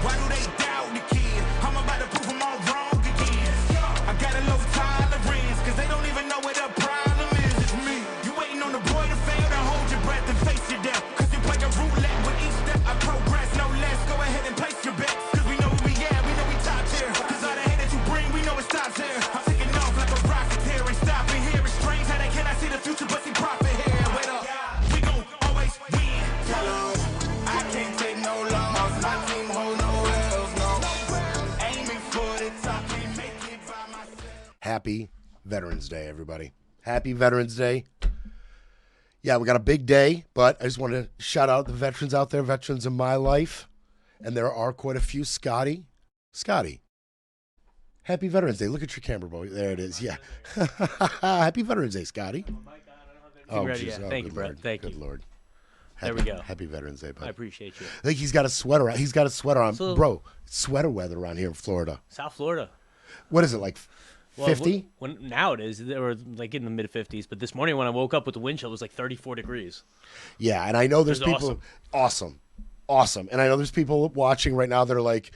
Why do they doubt the kid? I'm about to prove them all wrong again. I got a low tolerance, cause they don't even know what the problem is. It's me. You waiting on the boy to fail, then hold your breath and face your death. Cause you play a roulette with each step. I progress, no less. Go ahead and place your bets. Cause we know who we at, we know we top tier. Cause all the hate that you bring, we know it stops here. I'm taking off like a rocket here, ain't stopping here. It's strange how they cannot see the future, but see profit here. Wait up, we gon' always win. Hello, I can't take no loss. My team hold no L's, no. Aiming for the top, can't make it by myself. Happy Veterans Day, everybody. Happy Veterans Day. Yeah, we got a big day, but I just want to shout out the veterans out there, veterans in my life. And there are quite a few. Scotty, happy Veterans Day. Look at your camera, boy. There it is. Yeah. Happy Veterans Day, Scotty. Oh, geez. Oh, thank you, good Brett. Lord. Thank Good you. Lord. There we go. Happy Veterans Day, bud. I appreciate you. I think he's got a sweater on. He's got a sweater on. So- Bro, it's sweater weather around here in Florida. South Florida. What is it, like 50? When now it is. They were like in the mid 50s, but this morning when I woke up with the wind chill, it was like 34 degrees. Yeah, and I know there's It was people. Awesome. And I know there's people watching right now that are like,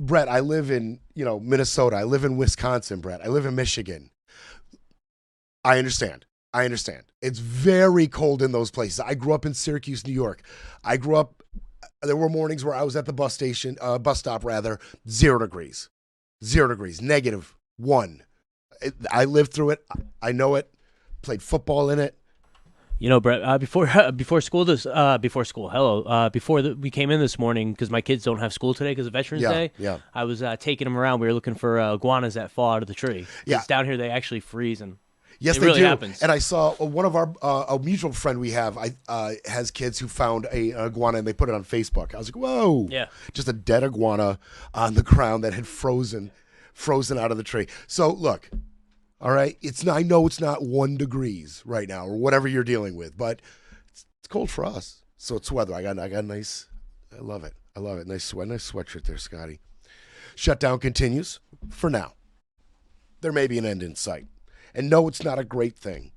Brett, I live in, Minnesota. I live in Wisconsin, Brett. I live in Michigan. I understand. It's very cold in those places. I grew up in Syracuse, New York. There were mornings where I was at the bus stop, 0 degrees. -1. I lived through it. I know it. Played football in it. Brett, before school, we came in this morning because my kids don't have school today because of Veterans Day. Yeah. I was taking them around. We were looking for iguanas that fall out of the tree. Yeah. 'Cause down here they actually freeze, and Yes, it they really do. happens. And I saw one of our a mutual friend we have has kids who found an iguana and they put it on Facebook. I was like, whoa. Yeah. Just a dead iguana on the ground that had frozen out of the tree. So look, all right, I know it's not 1 degrees right now or whatever you're dealing with, but it's cold for us. So it's weather. I got nice. I love it. Nice sweatshirt there, Scotty. Shutdown continues for now. There may be an end in sight. And no, it's not a great thing.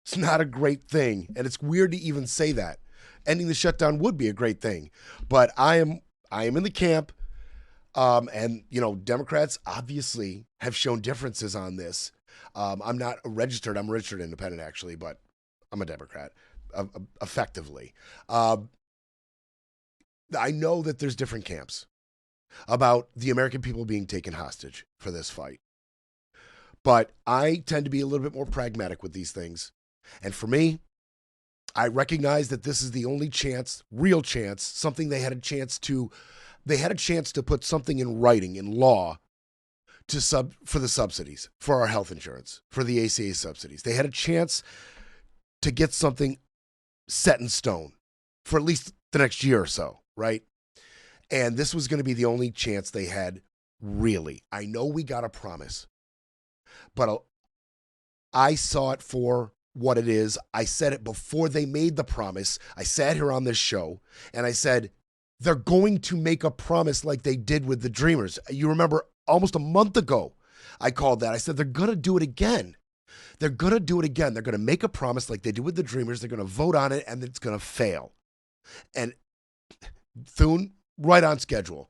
It's not a great thing. And it's weird to even say that. Ending the shutdown would be a great thing. But I am in the camp. And, Democrats obviously have shown differences on this. I'm not registered. I'm a registered independent, actually, but I'm a Democrat, effectively. I know that there's different camps about the American people being taken hostage for this fight. But I tend to be a little bit more pragmatic with these things. And for me, I recognize that this is the only chance, real chance, something they had a chance to put something in writing, in law, for the subsidies, for our health insurance, for the ACA subsidies. They had a chance to get something set in stone for at least the next year or so, right? And this was going to be the only chance they had, really. I know we got a promise. But I saw it for what it is. I said it before they made the promise. I sat here on this show and I said, they're going to make a promise like they did with the Dreamers. You remember almost a month ago, I called that. I said, they're going to do it again. They're going to make a promise like they did with the Dreamers. They're going to vote on it and it's going to fail. And Thune, right on schedule.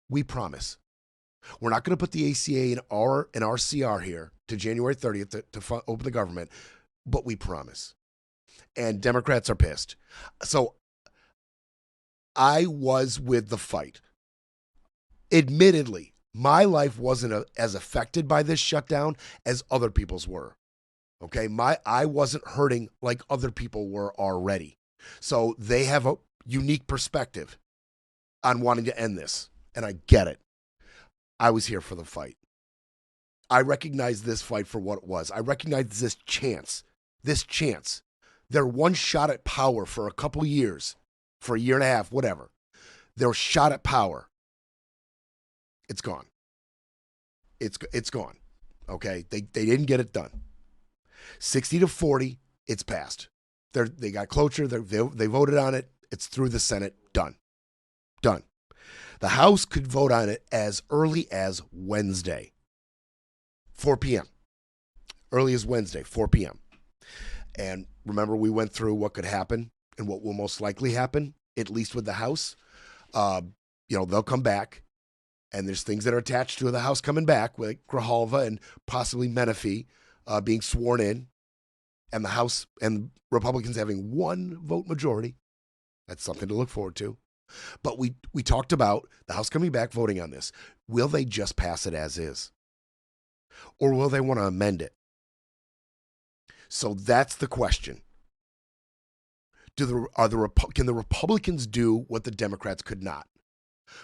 We promise. We're not going to put the ACA in our CR here to January 30th to open the government, but we promise. And Democrats are pissed. So I was with the fight. Admittedly, my life wasn't as affected by this shutdown as other people's were. Okay, I wasn't hurting like other people were already. So they have a unique perspective on wanting to end this, and I get it. I was here for the fight. I recognize this fight for what it was. I recognize this chance. They're one shot at power for a couple years, for a year and a half, whatever. They're shot at power. It's gone. It's gone. Okay? They didn't get it done. 60-40, it's passed. They got cloture. They voted on it. It's through the Senate. Done. The House could vote on it as early as Wednesday, 4 p.m. Early as Wednesday, 4 p.m. And remember, we went through what could happen and what will most likely happen, at least with the House. they'll come back, and there's things that are attached to the House coming back, like Grijalva and possibly Menifee being sworn in, and the House and Republicans having 1 vote majority. That's something to look forward to. But we talked about the House coming back, voting on this. Will they just pass it as is? Or will they want to amend it? So that's the question. Can the Republicans do what the Democrats could not?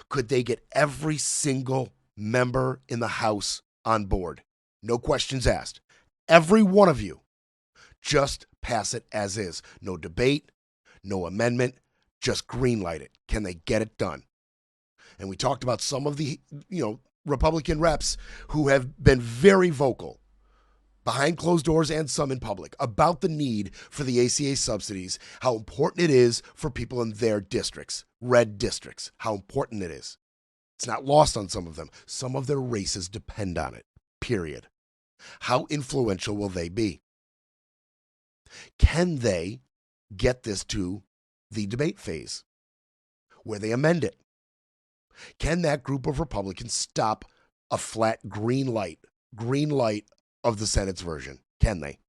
Could they get every single member in the House on board? No questions asked. Every one of you, just pass it as is. No debate, no amendment, just green light it. Can they get it done? And we talked about some of the, Republican reps who have been very vocal behind closed doors and some in public about the need for the ACA subsidies, how important it is for people in their districts, red districts, how important it is. It's not lost on some of them. Some of their races depend on it, period. How influential will they be? Can they get this to the debate phase where they amend it? Can that group of Republicans stop a flat green light of the Senate's version? Can they?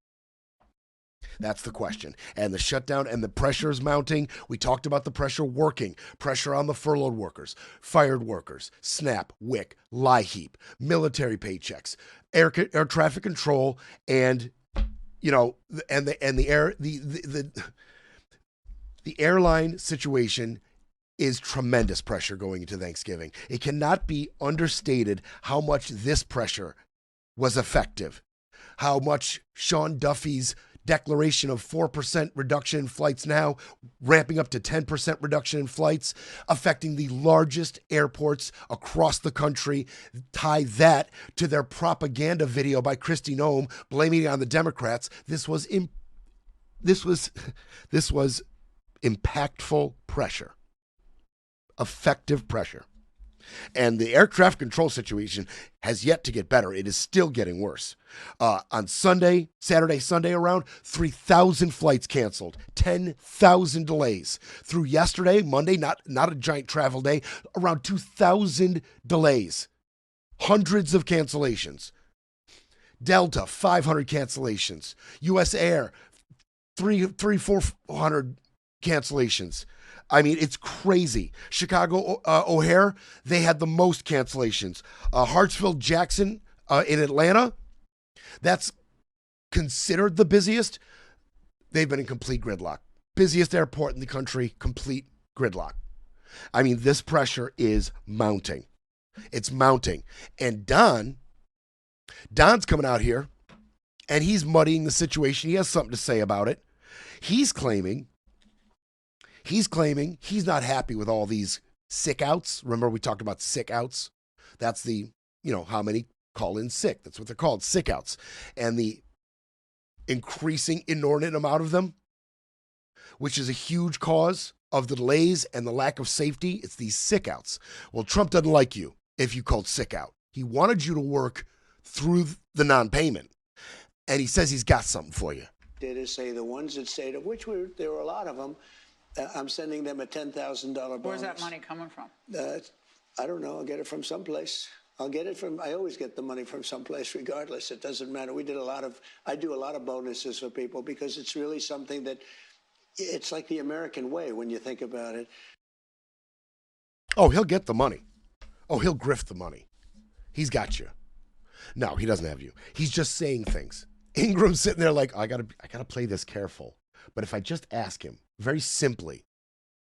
That's the question. And the shutdown and the pressure is mounting. We talked about the pressure working, pressure on the furloughed workers, fired workers, SNAP, WIC, LIHEAP, military paychecks, air traffic control, and the airline situation is tremendous pressure going into Thanksgiving. It cannot be understated how much this pressure was effective, how much Sean Duffy's declaration of 4% reduction in flights now, ramping up to 10% reduction in flights, affecting the largest airports across the country. Tie that to their propaganda video by Kristi Noem blaming it on the Democrats. This was impactful pressure, effective pressure. And the air traffic control situation has yet to get better. It is still getting worse. On Saturday, Sunday around, 3,000 flights canceled, 10,000 delays. Through yesterday, Monday, not a giant travel day, around 2,000 delays, hundreds of cancellations. Delta, 500 cancellations. U.S. Air, 400 cancellations. I mean, it's crazy. Chicago O'Hare, they had the most cancellations. Hartsfield Jackson in Atlanta, that's considered the busiest. They've been in complete gridlock. Busiest airport in the country, complete gridlock. I mean, this pressure is mounting. It's mounting. And Don's coming out here, and he's muddying the situation. He has something to say about it. He's claiming he's not happy with all these sick outs. Remember, we talked about sick outs. That's how many call in sick. That's what they're called, sick outs. And the increasing inordinate amount of them, which is a huge cause of the delays and the lack of safety. It's these sick outs. Well, Trump doesn't like you if you called sick out. He wanted you to work through the non-payment. And he says he's got something for you. Did is say the ones that stayed, of which there were a lot of them, I'm sending them a $10,000 bonus. Where's that money coming from? I don't know. I'll get it from someplace. I always get the money from someplace regardless. It doesn't matter. I do a lot of bonuses for people because it's really something that, it's like the American way when you think about it. Oh, he'll get the money. Oh, he'll grift the money. He's got you. No, he doesn't have you. He's just saying things. Ingram's sitting there like, I gotta play this careful. But if I just ask him very simply,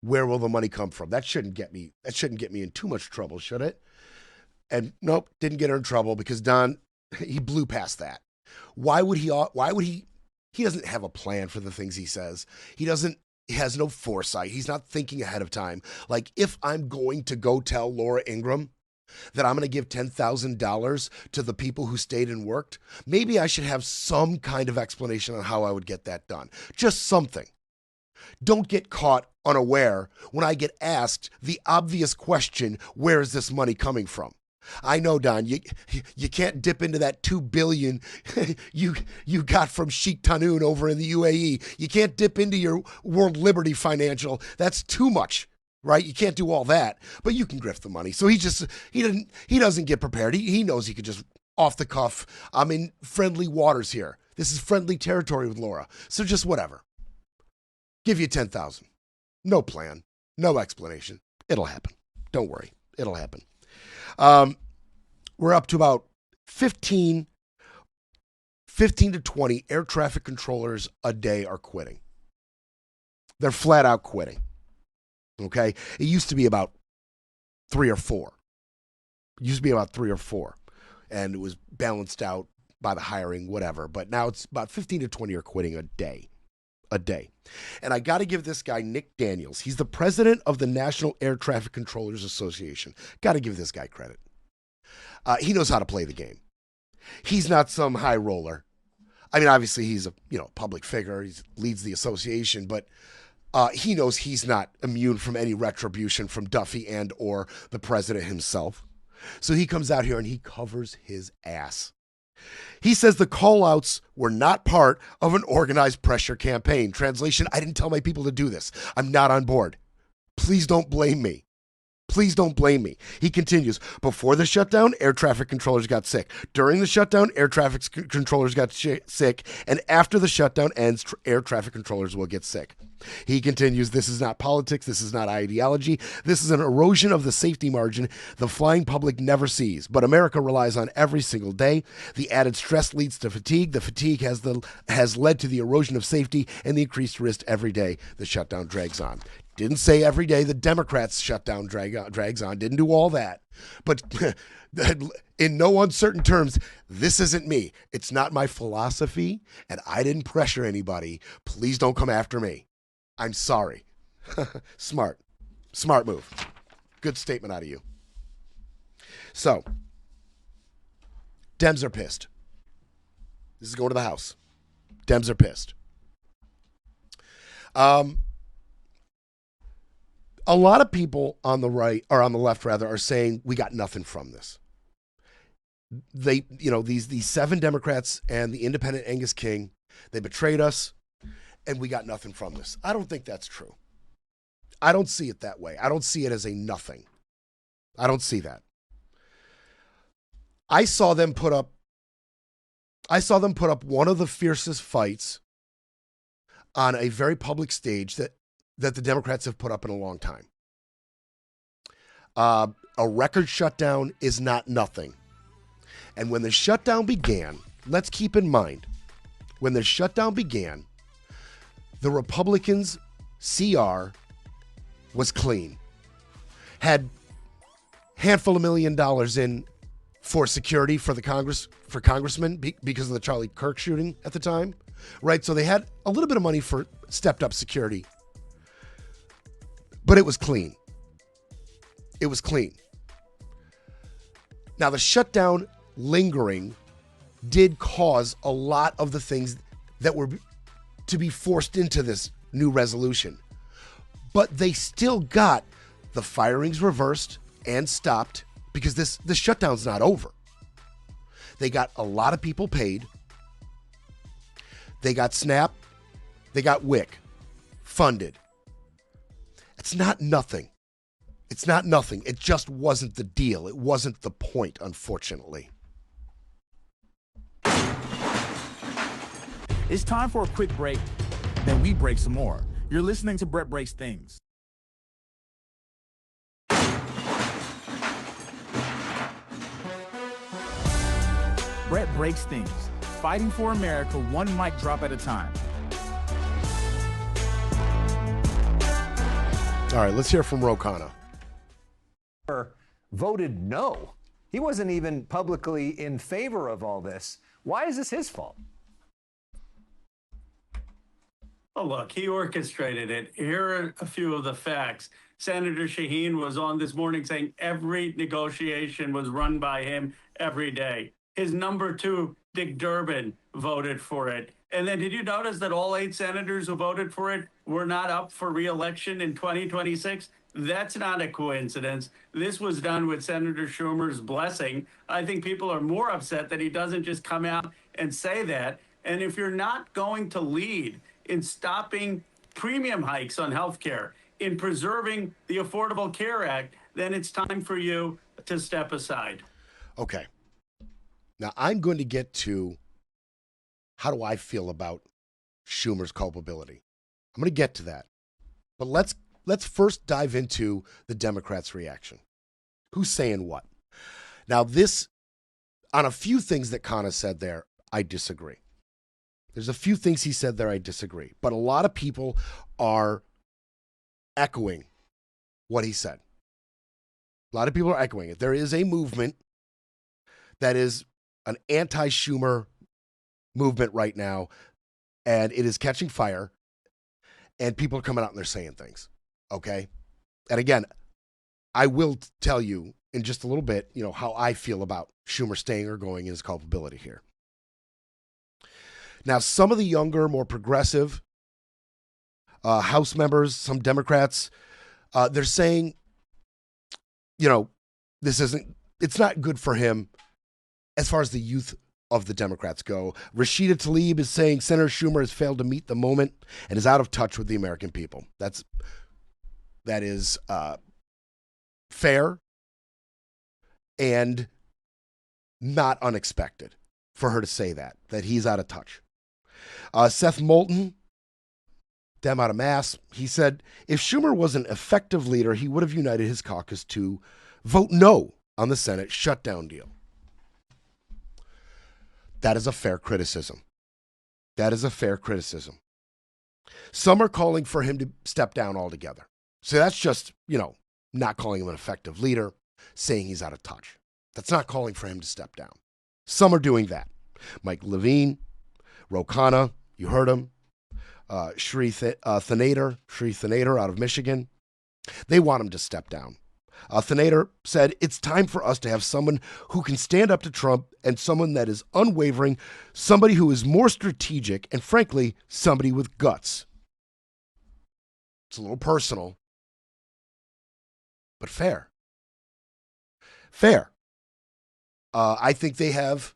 where will the money come from? That shouldn't get me in too much trouble, should it? And nope, didn't get her in trouble because Don, he blew past that. Why would he doesn't have a plan for the things he says. He has no foresight. He's not thinking ahead of time. Like, if I'm going to go tell Laura Ingraham that I'm going to give $10,000 to the people who stayed and worked, maybe I should have some kind of explanation on how I would get that done. Just something. Don't get caught unaware when I get asked the obvious question, where is this money coming from? I know, Don, you can't dip into that $2 billion you got from Sheikh Tanoon over in the UAE. You can't dip into your World Liberty Financial. That's too much. right? You can't do all that, but you can grift the money. So he doesn't get prepared. He knows he could just off the cuff. I'm in friendly waters here. This is friendly territory with Laura. So just whatever. Give you 10,000. No plan, no explanation. It'll happen. Don't worry. It'll happen. We're up to about 15 to 20 air traffic controllers a day are quitting. They're flat out quitting. Okay? It used to be about 3 or 4. And it was balanced out by the hiring, whatever. But now it's about 15 to 20 are quitting a day. And I got to give this guy, Nick Daniels, he's the president of the National Air Traffic Controllers Association. Got to give this guy credit. He knows how to play the game. He's not some high roller. I mean, obviously he's a public figure. He leads the association, but he knows he's not immune from any retribution from Duffy and or the president himself. So he comes out here and he covers his ass. He says the call-outs were not part of an organized pressure campaign. Translation, I didn't tell my people to do this. I'm not on board. Please don't blame me. Please don't blame me. He continues, before the shutdown, air traffic controllers got sick. During the shutdown, air traffic controllers got sick. And after the shutdown ends, air traffic controllers will get sick. He continues, this is not politics. This is not ideology. This is an erosion of the safety margin the flying public never sees. But America relies on every single day. The added stress leads to fatigue. The fatigue has led to the erosion of safety and the increased risk every day the shutdown drags on. Didn't say every day the Democrats' shutdown drags on. Didn't do all that. But in no uncertain terms, this isn't me. It's not my philosophy, and I didn't pressure anybody. Please don't come after me. I'm sorry. Smart move. Good statement out of you. So, Dems are pissed. This is going to the House. Dems are pissed. A lot of people on the right, or on the left rather, are saying we got nothing from this. They, these 7 Democrats and the independent Angus King, they betrayed us, and we got nothing from this. I don't think that's true. I don't see it that way. I don't see it as a nothing. I don't see that. I saw them put up one of the fiercest fights on a very public stage that the Democrats have put up in a long time. A record shutdown is not nothing. And when the shutdown began, let's keep in mind, when the shutdown began, the Republicans' CR was clean. Had handful of $1 million in for security for the congressmen because of the Charlie Kirk shooting at the time, right? So they had a little bit of money for stepped up security. But it was clean. It was clean. Now, the shutdown lingering did cause a lot of the things that were to be forced into this new resolution. But they still got the firings reversed and stopped because the shutdown's not over. They got a lot of people paid. They got SNAP. They got WIC funded. It's not nothing. It's not nothing. It just wasn't the deal. It wasn't the point, unfortunately. It's time for a quick break, then we break some more. You're listening to Brett Breaks Things. Brett Breaks Things, fighting for America one mic drop at a time. All right, let's hear from Ro Khanna. Voted no. He wasn't even publicly in favor of all this. Why is this his fault? Oh, look, he orchestrated it. Here are a few of the facts. Senator Shaheen was on this morning saying every negotiation was run by him every day. His number 2, Dick Durbin, voted for it. And then did you notice that all 8 senators who voted for it were not up for re-election in 2026? That's not a coincidence. This was done with Senator Schumer's blessing. I think people are more upset that he doesn't just come out and say that. And if you're not going to lead in stopping premium hikes on healthcare, in preserving the Affordable Care Act, then it's time for you to step aside. Okay. Now I'm going to get to how do I feel about Schumer's culpability. I'm going to get to that. But let's first dive into the Democrats' reaction. Who's saying what? Now this, on a few things that Khanna said there, I disagree. There's a few things he said there I disagree. But a lot of people are echoing what he said. A lot of people are echoing it. There is a movement that is an anti-Schumer movement right now, and it is catching fire, and people are coming out and they're saying things, okay? And again, I will tell you in just a little bit, how I feel about Schumer staying or going in his culpability here. Now, some of the younger, more progressive House members, some Democrats, they're saying, it's not good for him as far as the youth of the Democrats go. Rashida Tlaib is saying Senator Schumer has failed to meet the moment and is out of touch with the American people. That is fair and not unexpected for her to say that he's out of touch. Seth Moulton, Dem out of Mass, he said, if Schumer was an effective leader, he would have united his caucus to vote no on the Senate shutdown deal. That is a fair criticism. Some are calling for him to step down altogether. So that's just, not calling him an effective leader, saying he's out of touch. That's not calling for him to step down. Some are doing that. Mike Levine, Ro Khanna, you heard him. Shri Thanator out of Michigan. They want him to step down. Thanator said, it's time for us to have someone who can stand up to Trump and someone that is unwavering, somebody who is more strategic, and frankly, somebody with guts. It's a little personal, but fair. I think they have,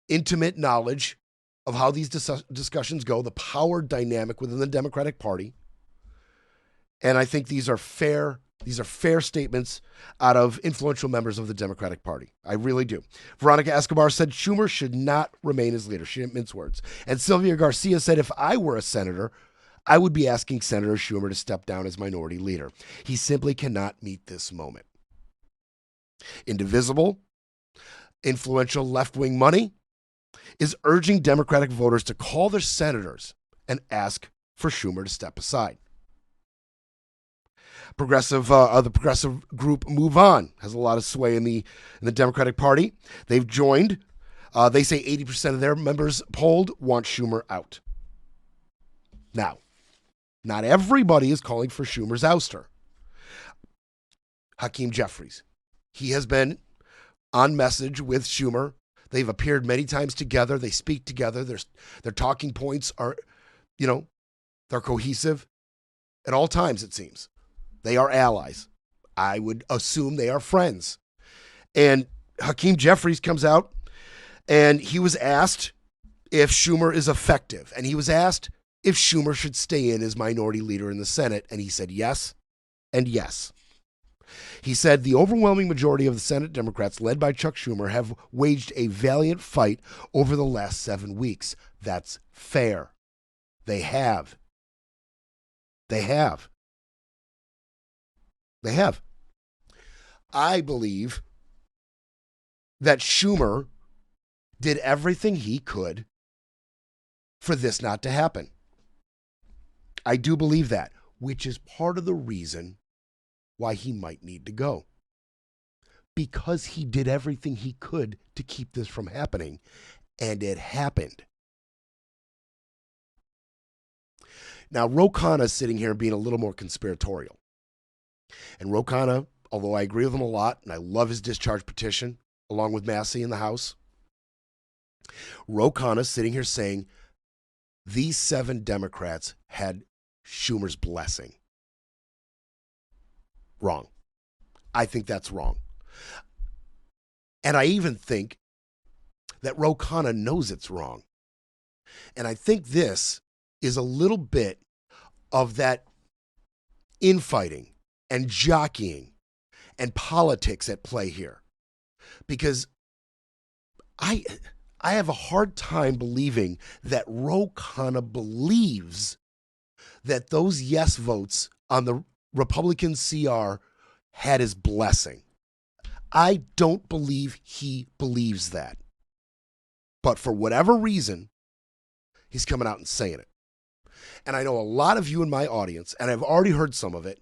intimate knowledge of how these discussions go, the power dynamic within the Democratic Party. And I think these are fair statements out of influential members of the Democratic Party. I really do. Veronica Escobar said Schumer should not remain as leader. She didn't mince words. And Sylvia Garcia said, if I were a senator, I would be asking Senator Schumer to step down as minority leader. He simply cannot meet this moment. Indivisible, influential left-wing money is urging Democratic voters to call their senators and ask for Schumer to step aside. The progressive group MoveOn has a lot of sway in the Democratic Party. They've joined. They say 80% of their members polled want Schumer out. Now, not everybody is calling for Schumer's ouster. Hakeem Jeffries, he has been on message with Schumer. They've appeared many times together. They speak together. Their talking points are, they're cohesive at all times, it seems. They are allies. I would assume they are friends. And Hakeem Jeffries comes out, and he was asked if Schumer is effective. And he was asked if Schumer should stay in as minority leader in the Senate. And he said yes and yes. He said the overwhelming majority of the Senate Democrats, led by Chuck Schumer, have waged a valiant fight over the last 7 weeks. That's fair. They have. I believe that Schumer did everything he could for this not to happen. I do believe that, which is part of the reason why he might need to go. Because he did everything he could to keep this from happening, and it happened. Now, Ro Khanna is sitting here being a little more conspiratorial. And Ro Khanna, although I agree with him a lot, and I love his discharge petition, along with Massey in the House, Ro Khanna sitting here saying these 7 Democrats had Schumer's blessing. Wrong. I think that's wrong. And I even think that Ro Khanna knows it's wrong. And I think this is a little bit of that infighting and jockeying and politics at play here. Because I have a hard time believing that Ro Khanna believes that those yes votes on the Republican CR had his blessing. I don't believe he believes that. But for whatever reason, he's coming out and saying it. And I know a lot of you in my audience, and I've already heard some of it,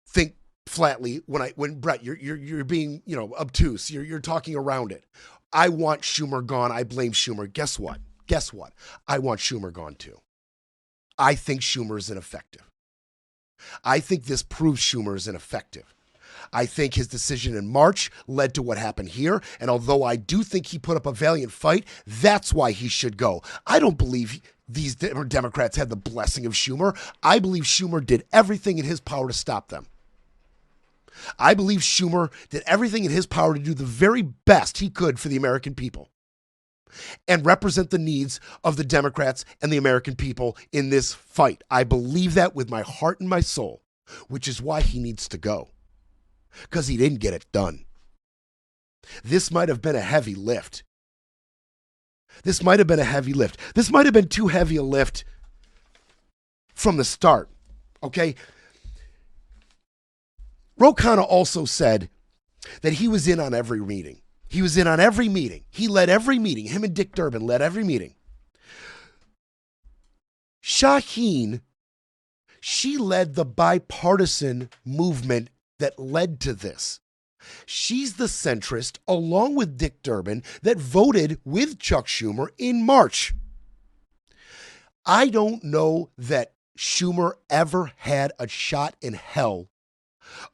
think flatly when Brett, you're being, obtuse. You're talking around it. I want Schumer gone. I blame Schumer. Guess what? I want Schumer gone too. I think Schumer is ineffective. I think this proves Schumer is ineffective. I think his decision in March led to what happened here. And although I do think he put up a valiant fight, that's why he should go. I don't believe these Democrats had the blessing of Schumer. I believe Schumer did everything in his power to stop them. I believe Schumer did everything in his power to do the very best he could for the American people and represent the needs of the Democrats and the American people in this fight. I believe that with my heart and my soul, which is why he needs to go, because he didn't get it done. This might have been a heavy lift. This might have been too heavy a lift from the start, okay? Ro Khanna also said that he was in on every meeting. He led every meeting. Him and Dick Durbin led every meeting. Shaheen, she led the bipartisan movement that led to this. She's the centrist, along with Dick Durbin, that voted with Chuck Schumer in March. I don't know that Schumer ever had a shot in hell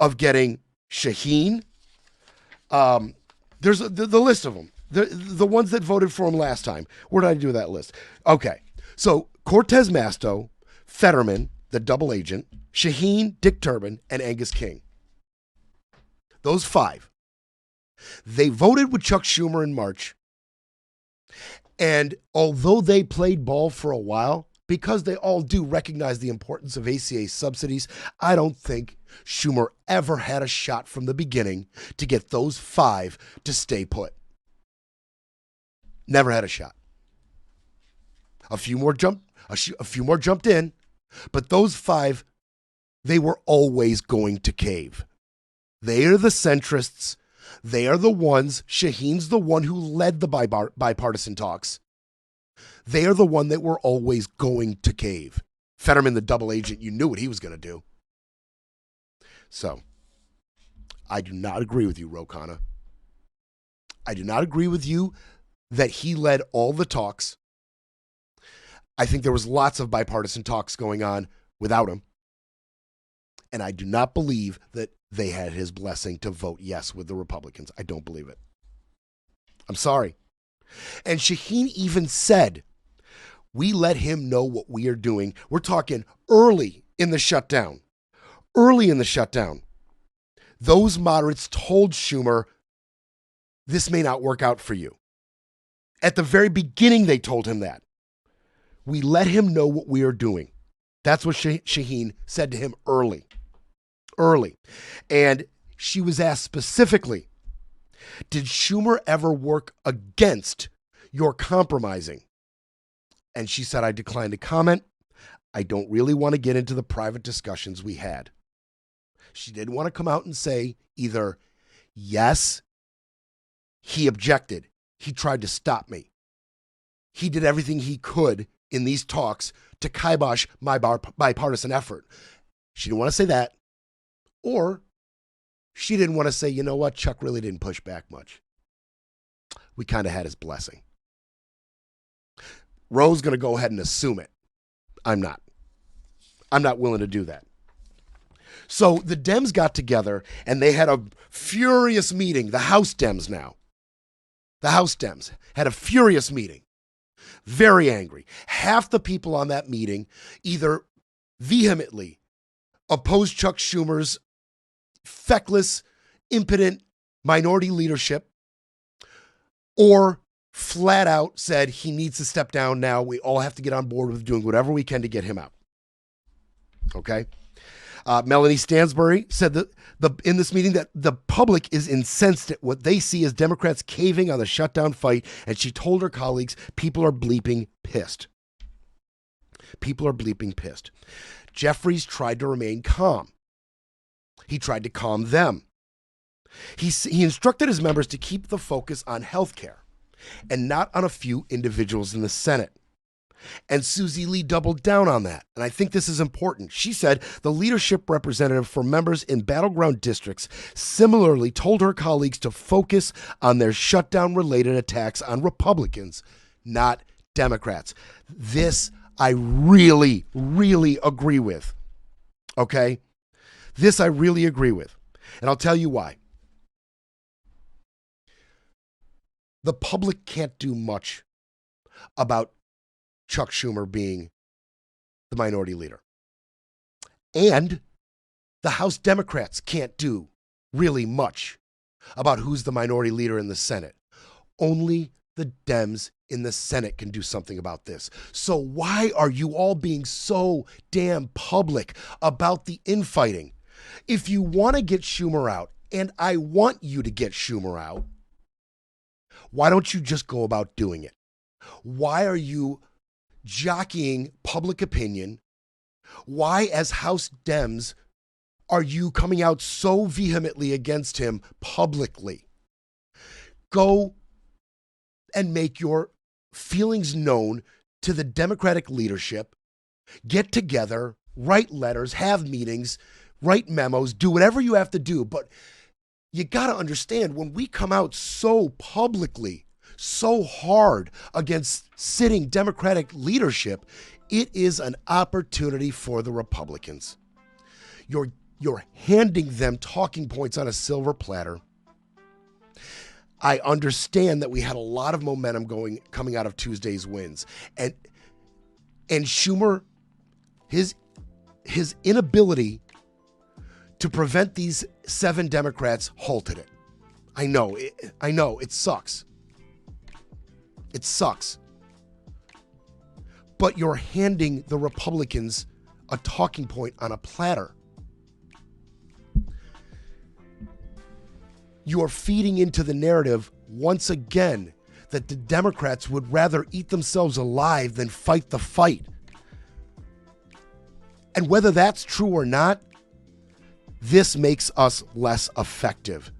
of getting Shaheen. There's the list of them. The ones that voted for him last time. Where did I do that list? Okay. So Cortez Masto, Fetterman, the double agent, Shaheen, Dick Durbin, and Angus King. Those 5. They voted with Chuck Schumer in March. And although they played ball for a while, because they all do recognize the importance of ACA subsidies, I don't think Schumer ever had a shot from the beginning to get those 5 to stay put. Never had a shot. A few more jumped in, but those 5, they were always going to cave. They are the centrists. They are the ones. Shaheen's the one who led the bipartisan talks. They are the one that were always going to cave. Fetterman, the double agent, you knew what he was going to do. So, I do not agree with you, Ro Khanna. I do not agree with you that he led all the talks. I think there was lots of bipartisan talks going on without him. And I do not believe that they had his blessing to vote yes with the Republicans. I don't believe it. I'm sorry. And Shaheen even said, we let him know what we are doing. We're talking early in the shutdown. Those moderates told Schumer, this may not work out for you. At the very beginning, they told him that. We let him know what we are doing. That's what Shaheen said to him early. And she was asked specifically, did Schumer ever work against your compromising? And she said, I declined to comment. I don't really want to get into the private discussions we had. She didn't want to come out and say either, yes, he objected. He tried to stop me. He did everything he could in these talks to kibosh my bipartisan effort. She didn't want to say that. Or she didn't want to say, you know what, Chuck really didn't push back much. We kind of had his blessing. Roe's going to go ahead and assume it. I'm not. I'm not willing to do that. So the Dems got together and they had a furious meeting. The House Dems now. The House Dems had a furious meeting. Very angry. Half the people on that meeting either vehemently opposed Chuck Schumer's feckless, impotent minority leadership, or flat out said he needs to step down now. We all have to get on board with doing whatever we can to get him out. Okay. Melanie Stansbury said that in this meeting that the public is incensed at what they see as Democrats caving on the shutdown fight, and she told her colleagues people are bleeping pissed. People are bleeping pissed. Jeffries tried to remain calm. He tried to calm them. He instructed his members to keep the focus on health care and not on a few individuals in the Senate. And Susie Lee doubled down on that. And I think this is important. She said the leadership representative for members in battleground districts similarly told her colleagues to focus on their shutdown-related attacks on Republicans, not Democrats. This I really, really agree with. Okay? This I really agree with. And I'll tell you why. The public can't do much about Chuck Schumer being the minority leader. And the House Democrats can't do really much about who's the minority leader in the Senate. Only the Dems in the Senate can do something about this. So why are you all being so damn public about the infighting? If you want to get Schumer out, and I want you to get Schumer out, why don't you just go about doing it? Why are you jockeying public opinion? Why, as House Dems, are you coming out so vehemently against him publicly? Go and make your feelings known to the Democratic leadership. Get together, write letters, have meetings, write memos, do whatever you have to do. But you got to understand, when we come out so publicly, so hard against sitting Democratic leadership, it is an opportunity for the Republicans. You're handing them talking points on a silver platter. I understand that we had a lot of momentum coming out of Tuesday's wins. And Schumer, his inability to prevent these 7 Democrats halted it. I know, it sucks. It sucks. But you're handing the Republicans a talking point on a platter. You are feeding into the narrative once again that the Democrats would rather eat themselves alive than fight the fight. And whether that's true or not, this makes us less effective.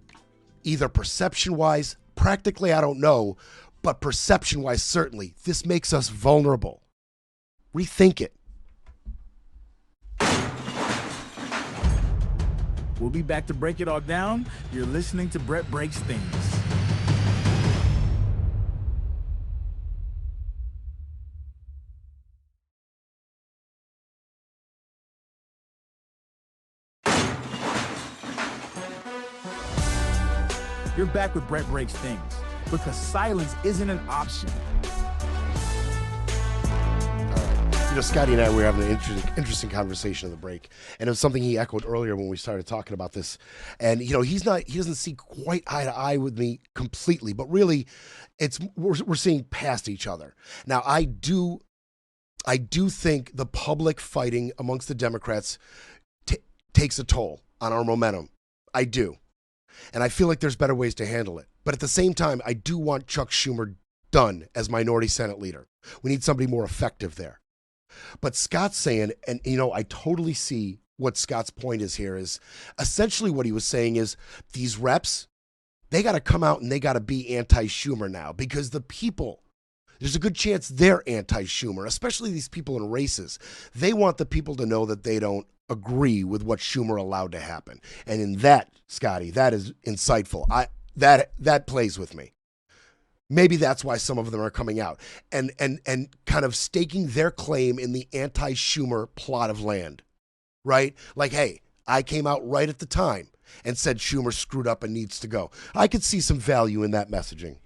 Either perception-wise, practically I don't know, but perception-wise certainly, this makes us vulnerable. Rethink it. We'll be back to break it all down. You're listening to Brett Breaks Things. You're back with Brett Breaks Things, because silence isn't an option. Scotty and I were having an interesting conversation in the break, and it was something he echoed earlier when we started talking about this. And he doesn't see quite eye to eye with me completely, but really, we're seeing past each other. Now, I do think the public fighting amongst the Democrats takes a toll on our momentum. I do, and I feel like there's better ways to handle it. But at the same time, I do want Chuck Schumer done as minority Senate leader. We need somebody more effective there. But Scott's saying, and I totally see what Scott's point is here, is essentially what he was saying is these reps, they got to come out and they got to be anti-Schumer now, because the people, there's a good chance they're anti-Schumer, especially these people in races. They want the people to know that they don't agree with what Schumer allowed to happen. And in that, Scotty, that is insightful. That plays with me. Maybe that's why some of them are coming out and kind of staking their claim in the anti-Schumer plot of land, right? Like, hey, I came out right at the time and said Schumer screwed up and needs to go. I could see some value in that messaging.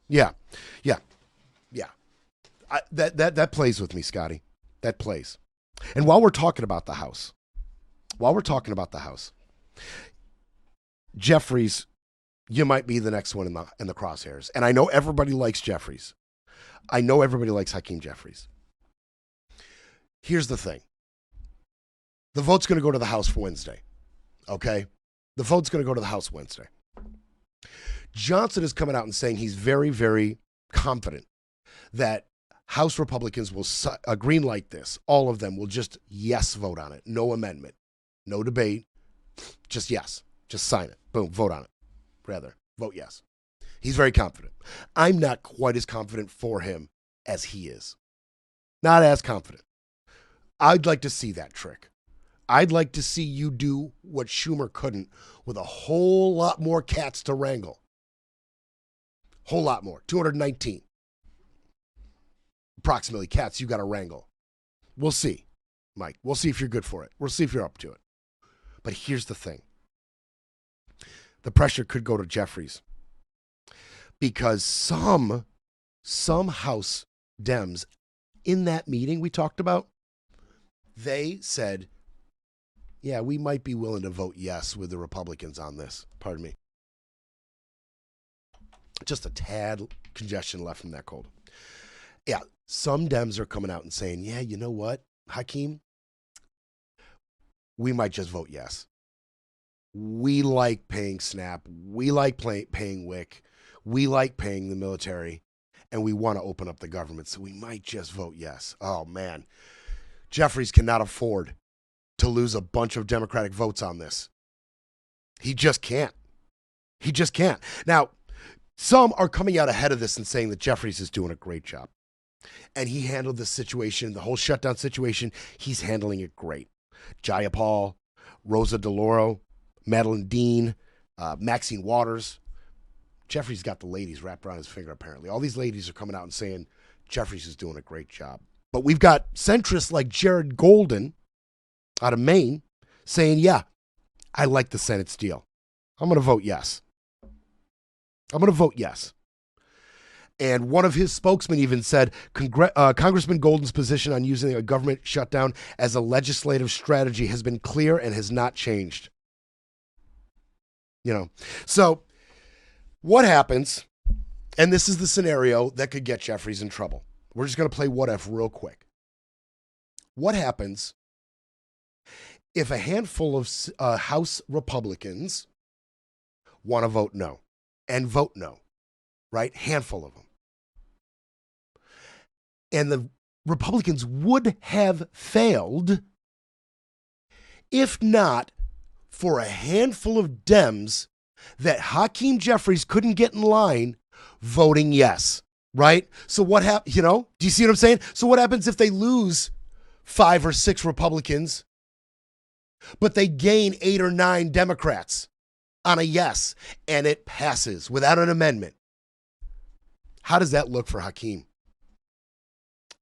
Yeah. That plays with me, Scotty. That plays. And while we're talking about the House, Jeffries, you might be the next one in the crosshairs. And I know everybody likes Jeffries. I know everybody likes Hakeem Jeffries. Here's the thing. The vote's going to go to the House for Wednesday. Okay? The vote's going to go to the House Wednesday. Johnson is coming out and saying he's very, very confident that House Republicans will green light this. All of them will just yes vote on it. No amendment. No debate. Just yes. Just sign it. Boom. Vote on it. Rather, vote yes. He's very confident. I'm not quite as confident for him as he is. Not as confident. I'd like to see that trick. I'd like to see you do what Schumer couldn't with a whole lot more cats to wrangle. Whole lot more. 219. Approximately cats you got to wrangle. We'll see, Mike. We'll see if you're good for it. We'll see if you're up to it. But here's the thing. The pressure could go to Jeffries because some House Dems in that meeting we talked about, they said, yeah, we might be willing to vote yes with the Republicans on this. Pardon me. Just a tad congestion left from that cold. Yeah, some Dems are coming out and saying, yeah, you know what, Hakeem? We might just vote yes. We like paying SNAP. We like paying WIC. We like paying the military. And we want to open up the government. So we might just vote yes. Oh, man. Jeffries cannot afford to lose a bunch of Democratic votes on this. He just can't. He just can't. Now, some are coming out ahead of this and saying that Jeffries is doing a great job. And he handled this situation, the whole shutdown situation, he's handling it great. Jayapal, Rosa DeLauro, Madeline Dean, Maxine Waters. Jeffries got the ladies wrapped around his finger, apparently. All these ladies are coming out and saying Jeffries is doing a great job. But we've got centrists like Jared Golden out of Maine saying, yeah, I like the Senate's deal. I'm going to vote yes. I'm going to vote yes. And one of his spokesmen even said, Congressman Golden's position on using a government shutdown as a legislative strategy has been clear and has not changed. You know, so what happens, and this is the scenario that could get Jeffries in trouble. We're just going to play what if real quick. What happens if a handful of House Republicans want to vote no and vote no, right? Handful of them. And the Republicans would have failed if not for a handful of Dems that Hakeem Jeffries couldn't get in line voting yes, right? So what happens, you know, do you see what I'm saying? So what happens if they lose 5 or 6 Republicans, but they gain 8 or 9 Democrats on a yes, and it passes without an amendment? How does that look for Hakeem?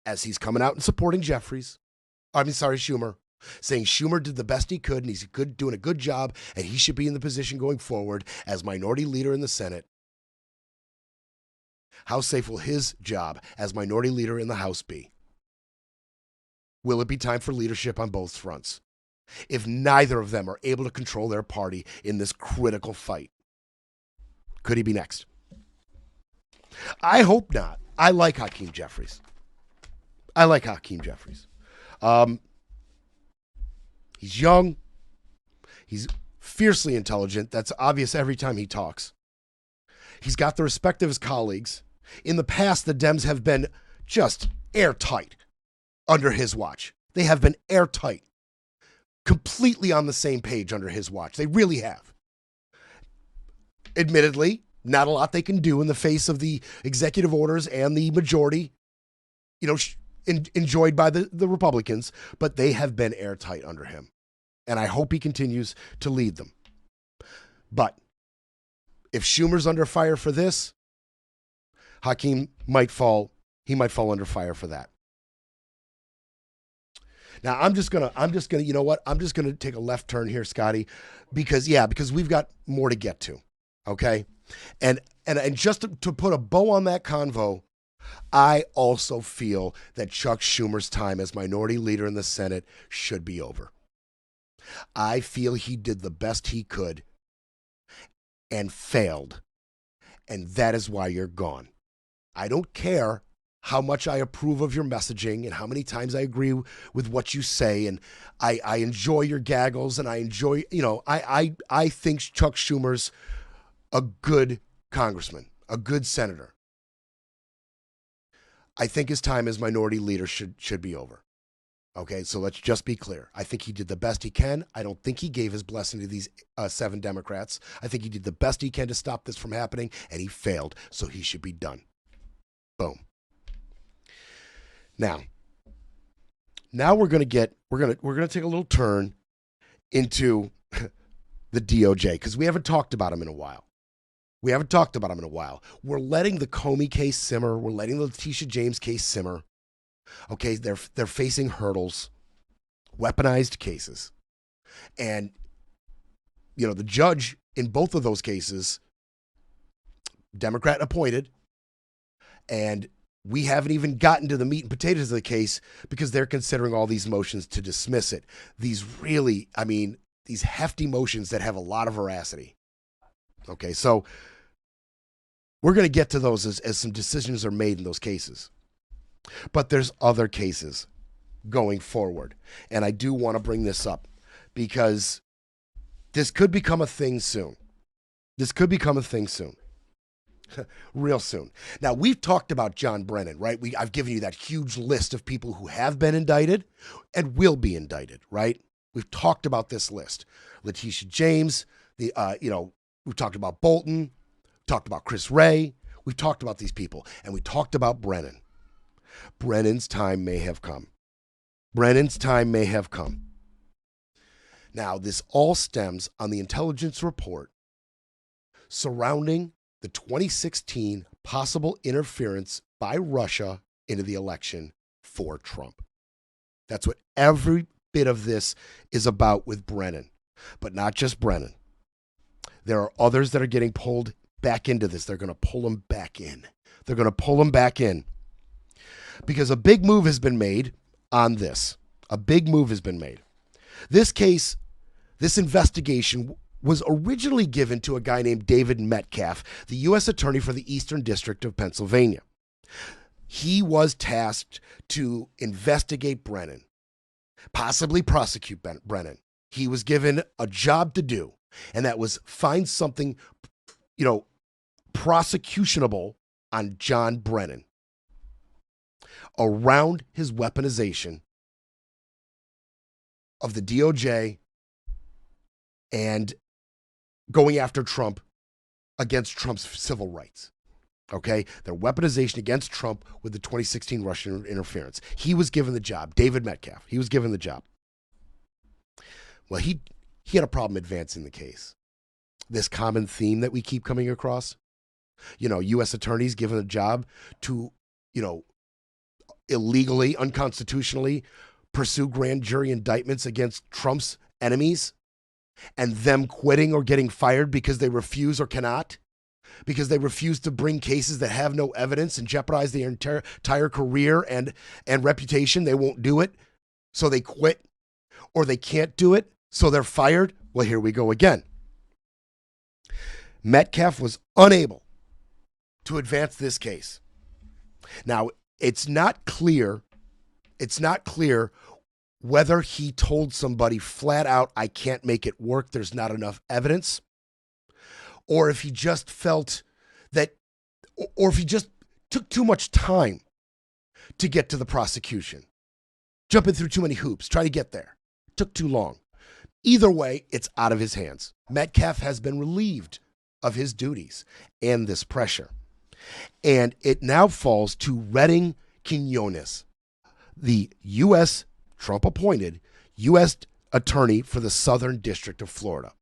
As he's coming out and supporting Schumer, saying Schumer did the best he could and he's doing a good job and he should be in the position going forward as minority leader in the Senate. How safe will his job as minority leader in the House be? Will it be time for leadership on both fronts if neither of them are able to control their party in this critical fight? Could he be next? I hope not. I like Hakeem Jeffries. He's young. He's fiercely intelligent. That's obvious every time he talks. He's got the respect of his colleagues. In the past, the Dems have been just airtight under his watch. They have been airtight, completely on the same page under his watch. They really have. Admittedly, not a lot they can do in the face of the executive orders and the majority, you know, enjoyed by the Republicans, but they have been airtight under him. And I hope he continues to lead them. But if Schumer's under fire for this, Hakeem might fall under fire for that. Now I'm just gonna, you know what? I'm just gonna take a left turn here, Scotty, because we've got more to get to. Okay. And just to put a bow on that convo, I also feel that Chuck Schumer's time as minority leader in the Senate should be over. I feel he did the best he could and failed. And that is why you're gone. I don't care how much I approve of your messaging and how many times I agree with what you say. And I enjoy your gaggles, and I enjoy, I think Chuck Schumer's a good congressman, a good senator. I think his time as minority leader should be over. Okay, so let's just be clear. I think he did the best he can. I don't think he gave his blessing to these 7 Democrats. I think he did the best he can to stop this from happening, and he failed, so he should be done. Boom. Now we're gonna take a little turn into the DOJ, because we haven't talked about him in a while. We're letting the Comey case simmer. We're letting the Letitia James case simmer. Okay, they're facing hurdles, weaponized cases. And, the judge in both of those cases, Democrat appointed, and we haven't even gotten to the meat and potatoes of the case because they're considering all these motions to dismiss it. These these hefty motions that have a lot of veracity. Okay, so we're going to get to those as some decisions are made in those cases. But there's other cases going forward. And I do want to bring this up because this could become a thing soon. Real soon. Now, we've talked about John Brennan, right? I've given you that huge list of people who have been indicted and will be indicted, right? We've talked about this list. Letitia James, we've talked about Bolton, talked about Chris Wray. We've talked about these people, and we talked about Brennan. Brennan's time may have come. Now, this all stems on the intelligence report surrounding the 2016 possible interference by Russia into the election for Trump. That's what every bit of this is about with Brennan, but not just Brennan. There are others that are getting pulled back into this. They're going to pull them back in. Because a big move has been made on this. This case, this investigation was originally given to a guy named David Metcalf, the U.S. Attorney for the Eastern District of Pennsylvania. He was tasked to investigate Brennan, possibly prosecute Brennan. He was given a job to do, and that was find something, prosecutionable on John Brennan around his weaponization of the DOJ and going after Trump against Trump's civil rights. Okay? Their weaponization against Trump with the 2016 Russian interference. He was given the job. David Metcalf. He was given the job. Well, he had a problem advancing the case. This common theme that we keep coming across. U.S. attorneys given a job to, illegally, unconstitutionally pursue grand jury indictments against Trump's enemies, and them quitting or getting fired because they refuse or cannot, because they refuse to bring cases that have no evidence and jeopardize their entire career and reputation. They won't do it, so they quit, or they can't do it, so they're fired. Well, here we go again. Metcalf was unable to advance this case. Now, it's not clear whether he told somebody flat out, I can't make it work, there's not enough evidence, or if he just felt that, or if he just took too much time to get to the prosecution, jumping through too many hoops, trying to get there. Took too long. Either way, it's out of his hands. Metcalf has been relieved of his duties and this pressure. And it now falls to Redding Quinones, the U.S. Trump-appointed U.S. Attorney for the Southern District of Florida.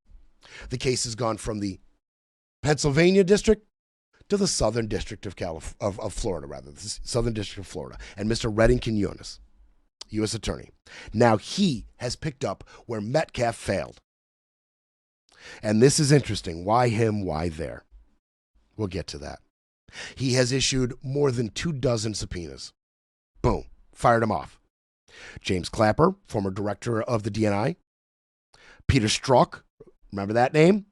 The case has gone from the Pennsylvania District to the Southern District of Florida, the Southern District of Florida. And Mr. Redding Quinones, U.S. Attorney. Now he has picked up where Metcalf failed. And this is interesting. Why him? Why there? We'll get to that. He has issued more than 24 subpoenas. Boom. Fired him off. James Clapper, former director of the DNI. Peter Strzok, remember that name?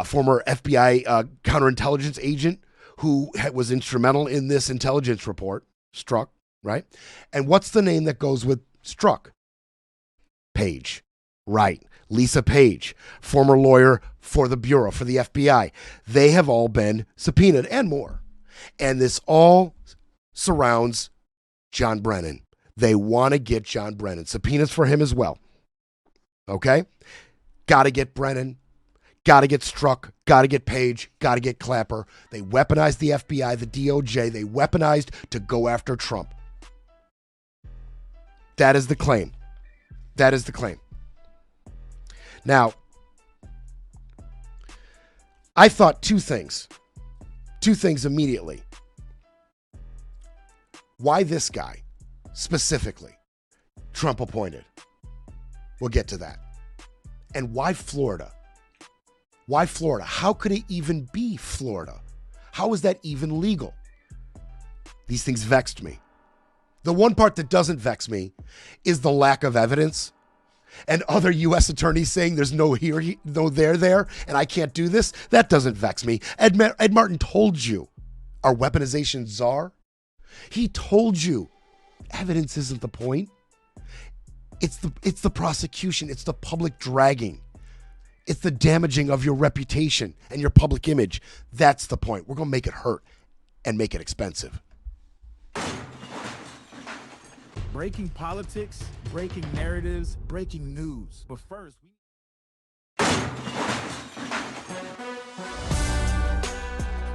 Former FBI counterintelligence agent who was instrumental in this intelligence report. Strzok, right? And what's the name that goes with Strzok? Page, right? Lisa Page, former lawyer for the Bureau, for the FBI. They have all been subpoenaed and more. And this all surrounds John Brennan. They want to get John Brennan. Subpoenas for him as well. Okay? Got to get Brennan. Got to get Strzok. Got to get Page. Got to get Clapper. They weaponized the FBI, the DOJ. They weaponized to go after Trump. That is the claim. That is the claim. Now, I thought two things. Two things immediately. Why this guy specifically, Trump appointed? We'll get to that. And why Florida? Why Florida? How could it even be Florida? How is that even legal? These things vexed me. The one part that doesn't vex me is the lack of evidence and other U.S. attorneys saying there's no here, no there, and I can't do this. That doesn't vex me. Ed Martin told you, our weaponization czar. He told you, evidence isn't the point. It's the prosecution. It's the public dragging. It's the damaging of your reputation and your public image. That's the point. We're going to make it hurt and make it expensive. Breaking politics, breaking narratives, breaking news. But first,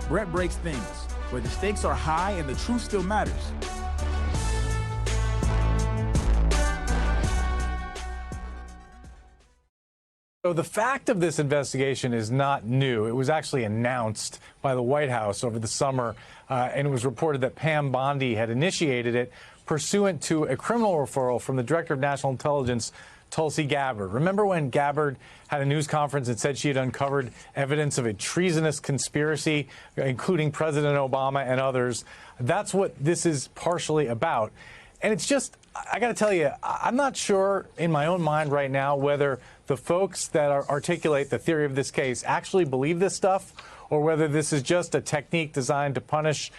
Brett breaks things where the stakes are high and the truth still matters. So the fact of this investigation is not new. It was actually announced by the White House over the summer, and it was reported that Pam Bondi had initiated it pursuant to a criminal referral from the Director of National Intelligence, Tulsi Gabbard. Remember when Gabbard had a news conference and said she had uncovered evidence of a treasonous conspiracy, including President Obama and others? That's what this is partially about. And it's just, I got to tell you, I'm not sure in my own mind right now whether the folks that articulate the theory of this case actually believe this stuff, or whether this is just a technique designed to punish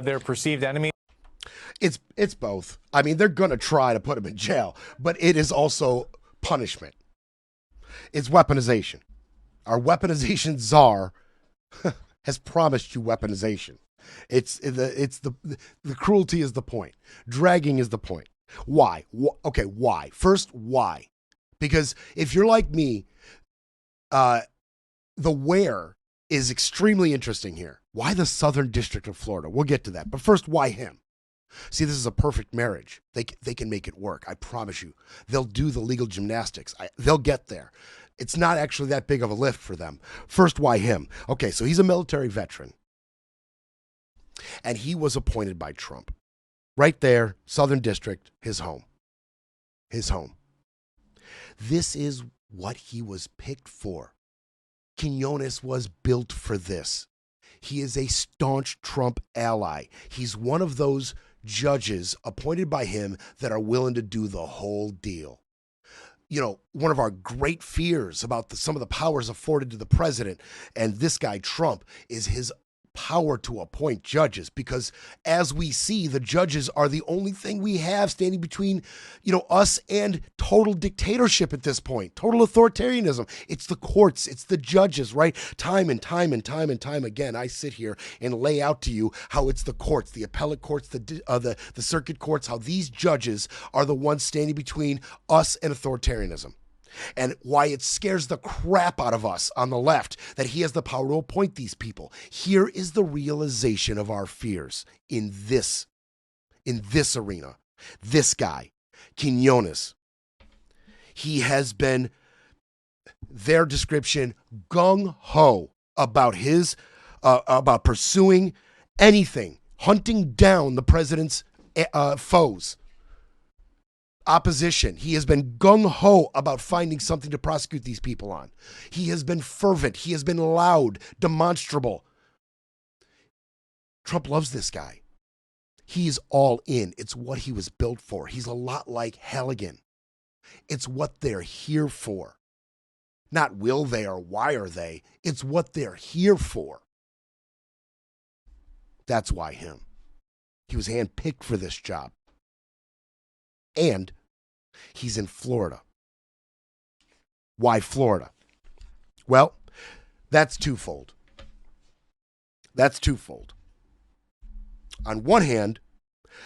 their perceived enemies. It's both. I mean, they're going to try to put him in jail, but it is also punishment. It's weaponization. Our weaponization czar has promised you weaponization. The cruelty is the point. Dragging is the point. Why? Okay, why? First, why? Because if you're like me, the where is extremely interesting here. Why the Southern District of Florida? We'll get to that. But first, why him? See, this is a perfect marriage. They can make it work. I promise you. They'll do the legal gymnastics. They'll get there. It's not actually that big of a lift for them. First, why him? Okay, so he's a military veteran. And he was appointed by Trump. Right there, Southern District, his home. His home. This is what he was picked for. Quinones was built for this. He is a staunch Trump ally. He's one of those judges appointed by him that are willing to do the whole deal. You know, one of our great fears about some of the powers afforded to the president and this guy Trump is his power to appoint judges, because as we see, the judges are the only thing we have standing between, us and total dictatorship at this point, total authoritarianism. It's the courts, it's the judges, right? Time and time again, I sit here and lay out to you how it's the courts, the appellate courts, the circuit courts, how these judges are the ones standing between us and authoritarianism. And why it scares the crap out of us on the left that he has the power to appoint these people. Here is the realization of our fears in this arena. This guy, Quinones, he has been, their description, gung-ho about about pursuing anything, hunting down the president's foes. Opposition. He has been gung-ho about finding something to prosecute these people on. He has been fervent. He has been loud, demonstrable. Trump loves this guy. He's all in. It's what he was built for. He's a lot like Halligan. It's what they're here for. Not will they or why are they. It's what they're here for. That's why him. He was handpicked for this job. And he's in Florida. Why Florida? Well, that's twofold. On one hand,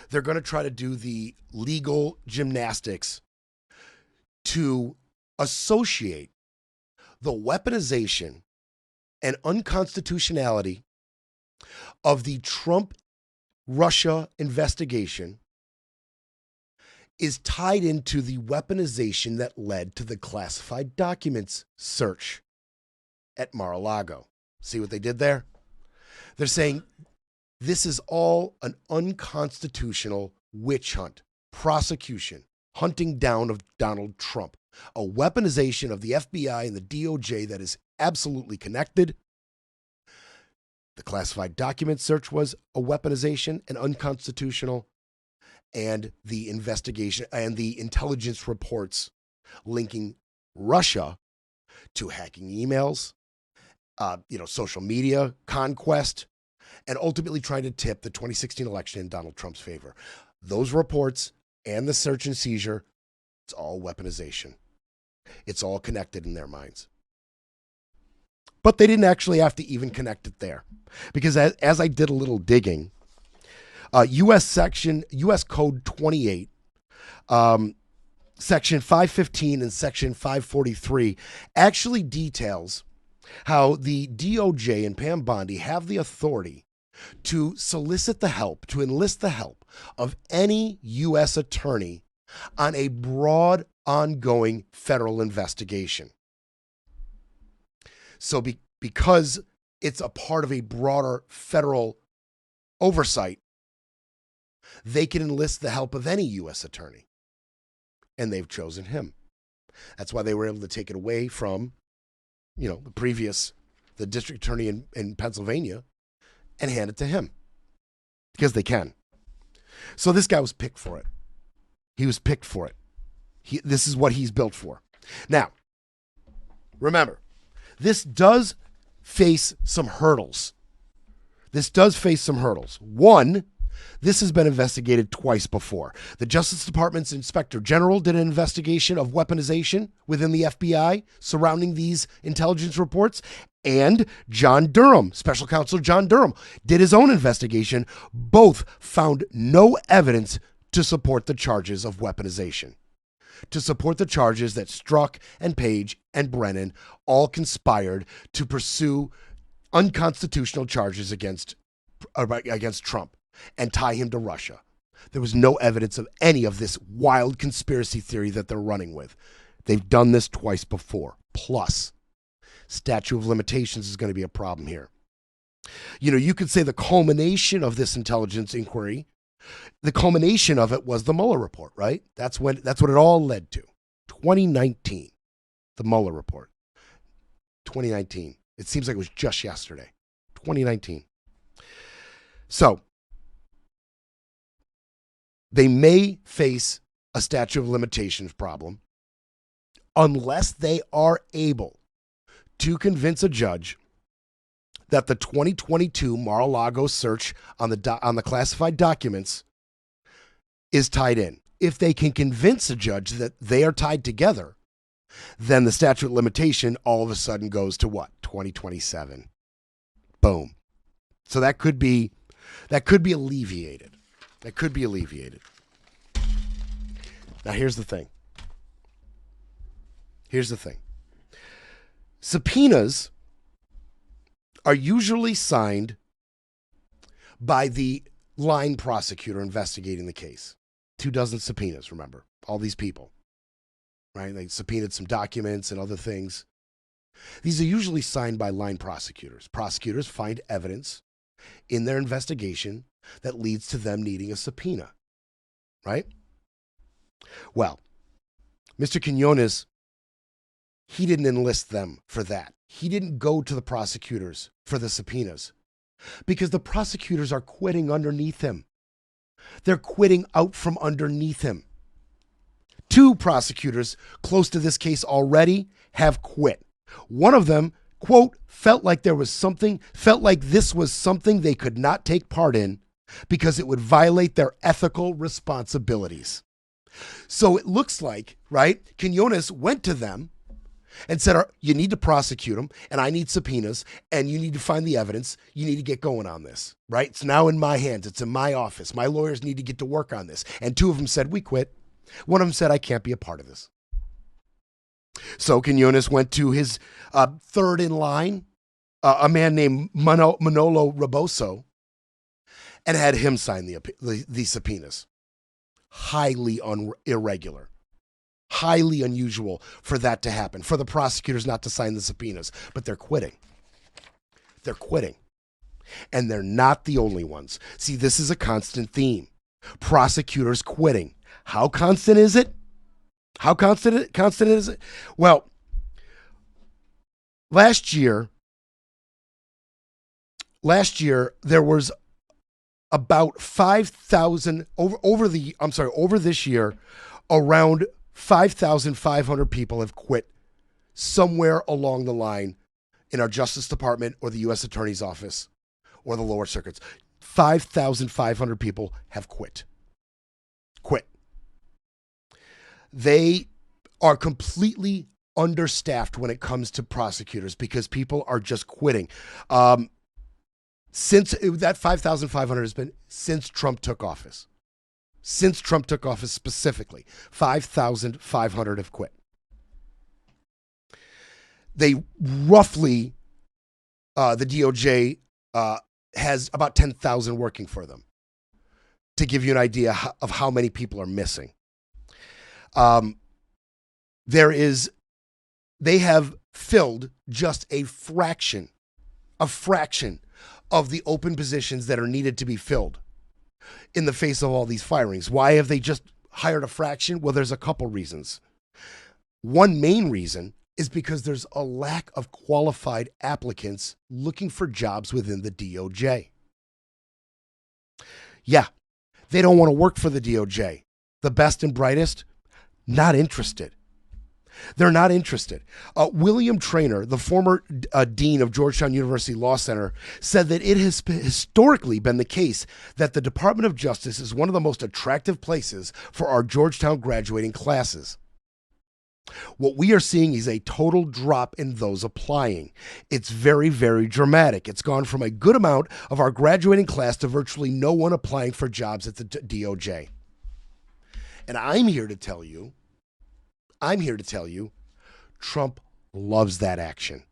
they're going to try to do the legal gymnastics to associate the weaponization and unconstitutionality of the Trump-Russia investigation is tied into the weaponization that led to the classified documents search at Mar-a-Lago. See what they did there? They're saying this is all an unconstitutional witch hunt, prosecution, hunting down of Donald Trump, a weaponization of the FBI and the DOJ that is absolutely connected. The classified document search was a weaponization and unconstitutional, and the investigation and the intelligence reports linking Russia to hacking emails, social media conquest, and ultimately trying to tip the 2016 election in Donald Trump's favor. Those reports and the search and seizure, it's all weaponization. It's all connected in their minds. But they didn't actually have to even connect it there. Because as I did a little digging, U.S. Code 28, Section 515 and Section 543 actually details how the DOJ and Pam Bondi have the authority to solicit the help, to enlist the help of any U.S. attorney on a broad, ongoing federal investigation. So because it's a part of a broader federal oversight, they can enlist the help of any U.S. attorney. And they've chosen him. That's why they were able to take it away from, the district attorney in Pennsylvania and hand it to him. Because they can. So this guy was picked for it. He was picked for it. This is what he's built for. Now, remember, this does face some hurdles. One, this has been investigated twice before. The Justice Department's Inspector General did an investigation of weaponization within the FBI surrounding these intelligence reports. And John Durham, Special Counsel John Durham, did his own investigation. Both found no evidence to support the charges of weaponization, to support the charges that Strzok and Page and Brennan all conspired to pursue unconstitutional charges against Trump and tie him to Russia. There was no evidence of any of this wild conspiracy theory that they're running with. They've done this twice before. Plus, statute of limitations is going to be a problem here. You could say the culmination of this intelligence inquiry, the culmination of it was the Mueller report, right? That's what it all led to. 2019, the Mueller report. 2019. It seems like it was just yesterday. 2019. So, they may face a statute of limitations problem unless they are able to convince a judge that the 2022 Mar-a-Lago search on the classified documents is tied in. If they can convince a judge that they are tied together, then the statute of limitation all of a sudden goes to what? 2027. Boom. So that could be alleviated. That could be alleviated. Now, here's the thing. Subpoenas are usually signed by the line prosecutor investigating the case. 24 subpoenas, remember. All these people. Right? They subpoenaed some documents and other things. These are usually signed by line prosecutors. Prosecutors find evidence in their investigation that leads to them needing a subpoena, right? Well, Mr. Quinones, he didn't enlist them for that. He didn't go to the prosecutors for the subpoenas because the prosecutors are quitting underneath him. They're quitting out from underneath him. 2 prosecutors close to this case already have quit. One of them, quote, felt like this was something they could not take part in because it would violate their ethical responsibilities. So it looks like, right, Quinones went to them and said, you need to prosecute him, and I need subpoenas, and you need to find the evidence. You need to get going on this, right? It's now in my hands. It's in my office. My lawyers need to get to work on this. And two of them said, we quit. One of them said, I can't be a part of this. So Quinones went to his third in line, a man named Manolo Rebozo, and had him sign the subpoenas. Highly irregular. Highly unusual for that to happen, for the prosecutors not to sign the subpoenas, but they're quitting. They're quitting. And they're not the only ones. See, this is a constant theme. Prosecutors quitting. How constant is it? How constant is it? Well, last year there was about 5,000 over this year, around 5,500 people have quit somewhere along the line in our Justice Department or the U.S. Attorney's Office or the lower circuits. 5,500 people have quit. They are completely understaffed when it comes to prosecutors because people are just quitting. Since that 5,500 has been since Trump took office. Since Trump took office specifically, 5,500 have quit. They roughly, the DOJ has about 10,000 working for them, to give you an idea of how many people are missing. They have filled just a fraction of the open positions that are needed to be filled in the face of all these firings. Why have they just hired a fraction? Well, there's a couple reasons. One main reason is because there's a lack of qualified applicants looking for jobs within the DOJ. Yeah, they don't want to work for the DOJ. The best and brightest, not interested. They're not interested. William Traynor, the former dean of Georgetown University Law Center, said that it has historically been the case that the Department of Justice is one of the most attractive places for our Georgetown graduating classes. What we are seeing is a total drop in those applying. It's very, very dramatic. It's gone from a good amount of our graduating class to virtually no one applying for jobs at the DOJ. And I'm here to tell you, Trump loves that action.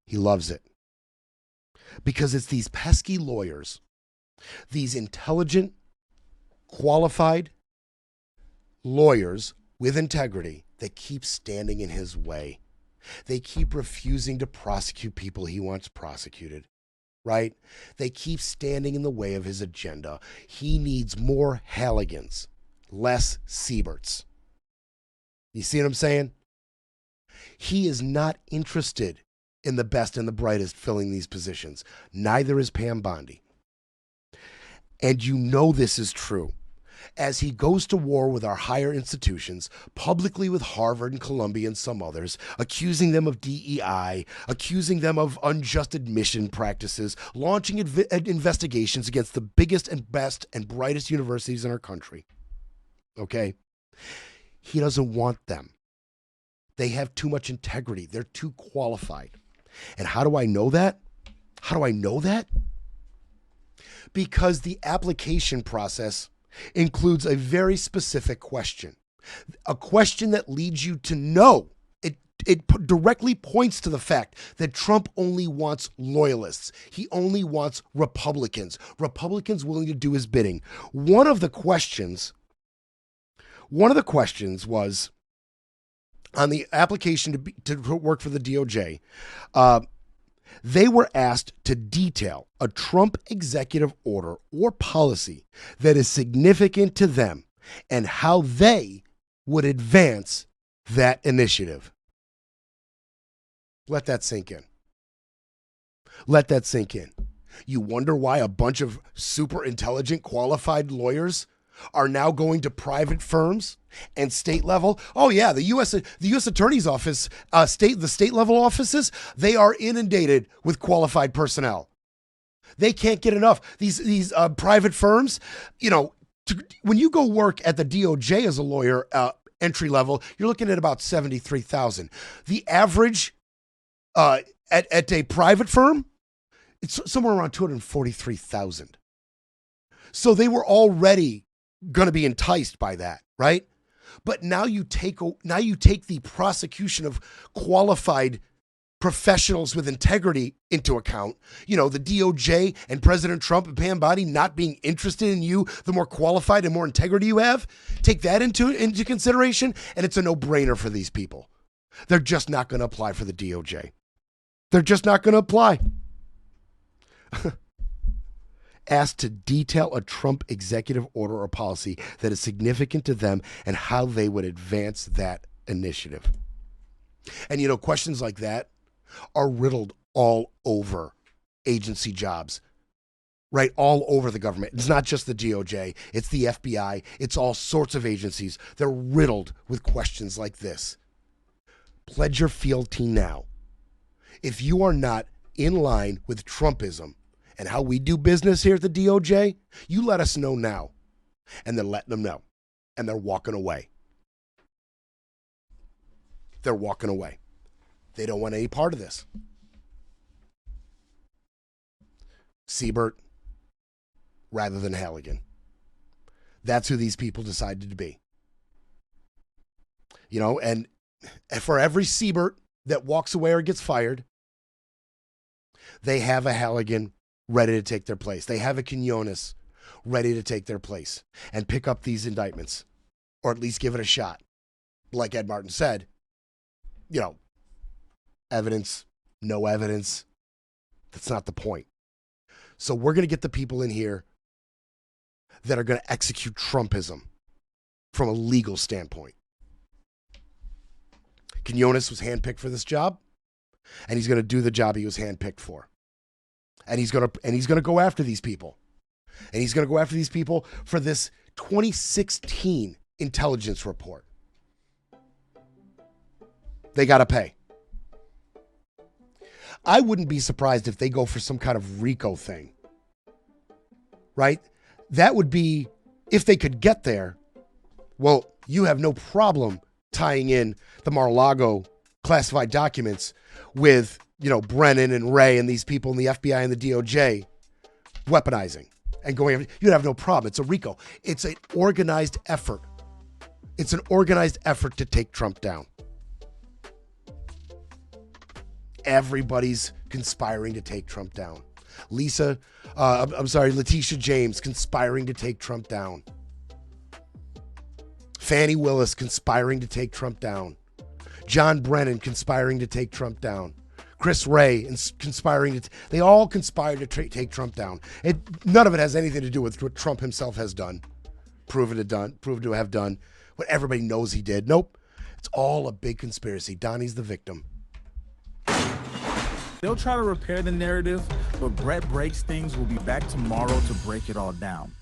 He loves it. Because it's these pesky lawyers, these intelligent, qualified lawyers with integrity that keep standing in his way. They keep refusing to prosecute people he wants prosecuted, right? They keep standing in the way of his agenda. He needs more Halligans, less Sieberts. You see what I'm saying? He is not interested in the best and the brightest filling these positions. Neither is Pam Bondi. And you know this is true. As he goes to war with our higher institutions, publicly with Harvard and Columbia and some others, accusing them of DEI, accusing them of unjust admission practices, launching investigations against the biggest and best and brightest universities in our country. Okay? He doesn't want them. They have too much integrity. They're too qualified. And how do I know that? Because the application process includes a very specific question. A question that leads you to know. It directly points to the fact that Trump only wants loyalists. He only wants Republicans. Republicans willing to do his bidding. One of the questions was on the application to work for the DOJ. They were asked to detail a Trump executive order or policy that is significant to them and how they would advance that initiative. Let that sink in. You wonder why a bunch of super intelligent, qualified lawyers are now going to private firms and state level. Oh yeah, the U.S. Attorney's Office, the state level offices, they are inundated with qualified personnel. They can't get enough. These private firms, you know, when you go work at the DOJ as a lawyer, entry level, you're looking at about $73,000. The average at a private firm, it's somewhere around $243,000. So they were already going to be enticed by that, right? But now you take the prosecution of qualified professionals with integrity into account. You know, the DOJ and President Trump and Pam Bondi not being interested in you, the more qualified and more integrity you have. Take that into consideration, and it's a no-brainer for these people. They're just not going to apply for the DOJ. They're just not going to apply. Asked to detail a Trump executive order or policy that is significant to them and how they would advance that initiative. And, you know, questions like that are riddled all over agency jobs, right? All over the government. It's not just the DOJ. It's the FBI. It's all sorts of agencies. They're riddled with questions like this. Pledge your fealty now. If you are not in line with Trumpism and how we do business here at the DOJ, you let us know now. And they're letting them know. And they're walking away. They're walking away. They don't want any part of this. Siebert rather than Halligan. That's who these people decided to be. You know, and for every Siebert that walks away or gets fired, they have a Halligan ready to take their place. They have a Quinones ready to take their place and pick up these indictments, or at least give it a shot. Like Ed Martin said, you know, evidence, no evidence. That's not the point. So we're going to get the people in here that are going to execute Trumpism from a legal standpoint. Quinones was handpicked for this job, and he's going to do the job he was handpicked for. And he's going to go after these people. And he's going to go after these people for this 2016 intelligence report. They got to pay. I wouldn't be surprised if they go for some kind of RICO thing, right? That would be, if they could get there, well, you have no problem tying in the Mar-a-Lago classified documents with, you know, Brennan and Wray and these people in the FBI and the DOJ weaponizing and going after. You'd have no problem. It's a RICO. It's an organized effort. It's an organized effort to take Trump down. Everybody's conspiring to take Trump down. Letitia James conspiring to take Trump down. Fannie Willis conspiring to take Trump down. John Brennan conspiring to take Trump down. Chris Wray conspiring to... They all conspired to take Trump down. None of it has anything to do with what Trump himself has done. Proven to have done. What everybody knows he did. Nope. It's all a big conspiracy. Donnie's the victim. They'll try to repair the narrative, but Brett Breaks Things will be back tomorrow to break it all down.